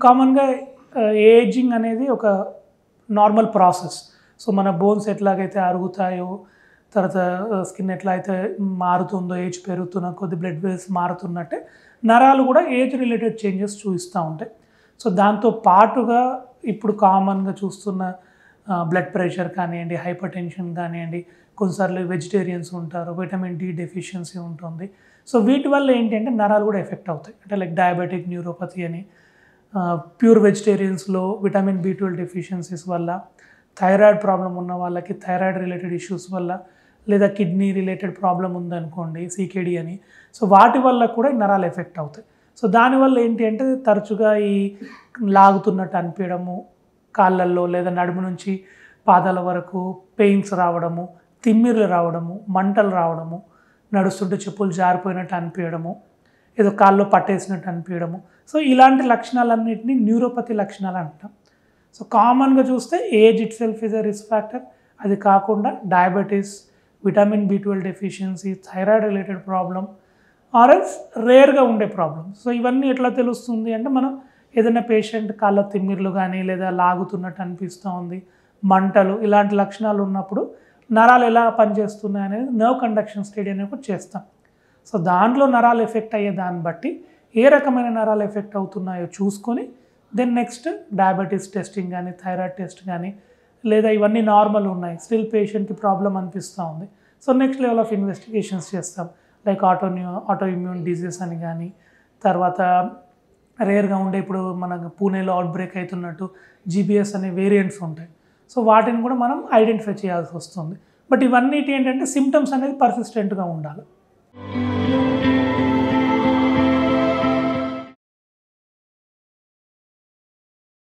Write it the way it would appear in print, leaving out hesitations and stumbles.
కామన్గా ఏజింగ్ అనేది ఒక నార్మల్ ప్రాసెస్. సో మన బోన్స్ ఎట్లాగైతే అరుగుతాయో, తర్వాత స్కిన్ ఎట్లా అయితే మారుతుందో, ఏజ్ పెరుగుతున్న కొద్ది బ్లడ్ వెల్స్ మారుతున్నట్టే నరాలు కూడా ఏజ్ రిలేటెడ్ చేంజెస్ చూపిస్తూ ఉంటాయి. సో దాంతో పాటుగా ఇప్పుడు కామన్గా చూస్తున్న బ్లడ్ ప్రెషర్ కానివ్వండి, హైపర్ టెన్షన్ కానివ్వండి, కొన్నిసార్లు వెజిటేరియన్స్ ఉంటారు, విటమిన్ డి డెఫిషియన్సీ ఉంటుంది. సో వీటి వల్ల ఏంటంటే నరాలు కూడా ఎఫెక్ట్ అవుతాయి. అంటే లైక్ డయాబెటిక్ న్యూరోపతి అని, ప్యూర్ వెజిటేరియన్స్లో విటమిన్ బి12 డెఫిషియన్సీస్ వల్ల, థైరాయిడ్ ప్రాబ్లం ఉన్న వాళ్ళకి థైరాయిడ్ రిలేటెడ్ ఇష్యూస్ వల్ల, లేదా కిడ్నీ రిలేటెడ్ ప్రాబ్లం ఉందనుకోండి సీకేడి అని, సో వాటి వల్ల కూడా ఈ నరాలు ఎఫెక్ట్ అవుతాయి. సో దానివల్ల ఏంటి అంటే తరచుగా ఈ లాగుతున్నట్టు అనిపించడము, కాళ్ళల్లో లేదా నడుము నుంచి పాదాల వరకు పెయిన్స్ రావడము, తిమ్మిర్లు రావడము, మంటలు రావడము, నడుస్తుంటే చెప్పులు జారిపోయినట్టు అనిపించడము, ఏదో కాల్లో పట్టేసినట్టు అనిపించడము. సో ఇలాంటి లక్షణాలన్నింటినీ న్యూరోపతి లక్షణాలు అంటాం. సో కామన్గా చూస్తే age itself is a risk factor. అది కాకుండా డయాబెటీస్, విటమిన్ బి12 deficiency, thyroid related problem, RLS రేర్గా ఉండే ప్రాబ్లమ్. సో ఇవన్నీ ఎట్లా తెలుస్తుంది అంటే మనం ఏదైనా పేషెంట్ కాళ్ళ తిమ్మిర్లు కానీ లేదా లాగుతున్నట్టు అనిపిస్తూ ఉంది, మంటలు, ఇలాంటి లక్షణాలు ఉన్నప్పుడు నరాలు ఎలా పనిచేస్తున్నాయి అనేది నర్వ్ కండక్షన్ స్టడీ అనేది కూడా చేస్తాం. సో దాంట్లో నరాలు ఎఫెక్ట్ అయ్యే దాన్ని బట్టి ఏ రకమైన నరాలు ఎఫెక్ట్ అవుతున్నాయో చూసుకొని దెన్ నెక్స్ట్ డయాబెటీస్ టెస్టింగ్ కానీ, థైరాయిడ్ టెస్ట్ కానీ, లేదా ఇవన్నీ నార్మల్ ఉన్నాయి, స్టిల్ పేషెంట్కి ప్రాబ్లం అనిపిస్తూ ఉంది, so next level of investigations చేస్తాం. లైక్ ఆటో ఇమ్యూన్ డిజీజ్ అని కానీ, తర్వాత రేర్గా ఉండే ఇప్పుడు మనకు పూణేలో అవుట్ బ్రేక్ అవుతున్నట్టు జీబీఎస్ అనే వేరియంట్స్ ఉంటాయి. సో వాటిని కూడా మనం ఐడెంటిఫై చేయాల్సి వస్తుంది. బట్ ఇవన్నిటి ఏంటంటే సిమ్టమ్స్ అనేది పర్సిస్టెంట్గా ఉండాలి.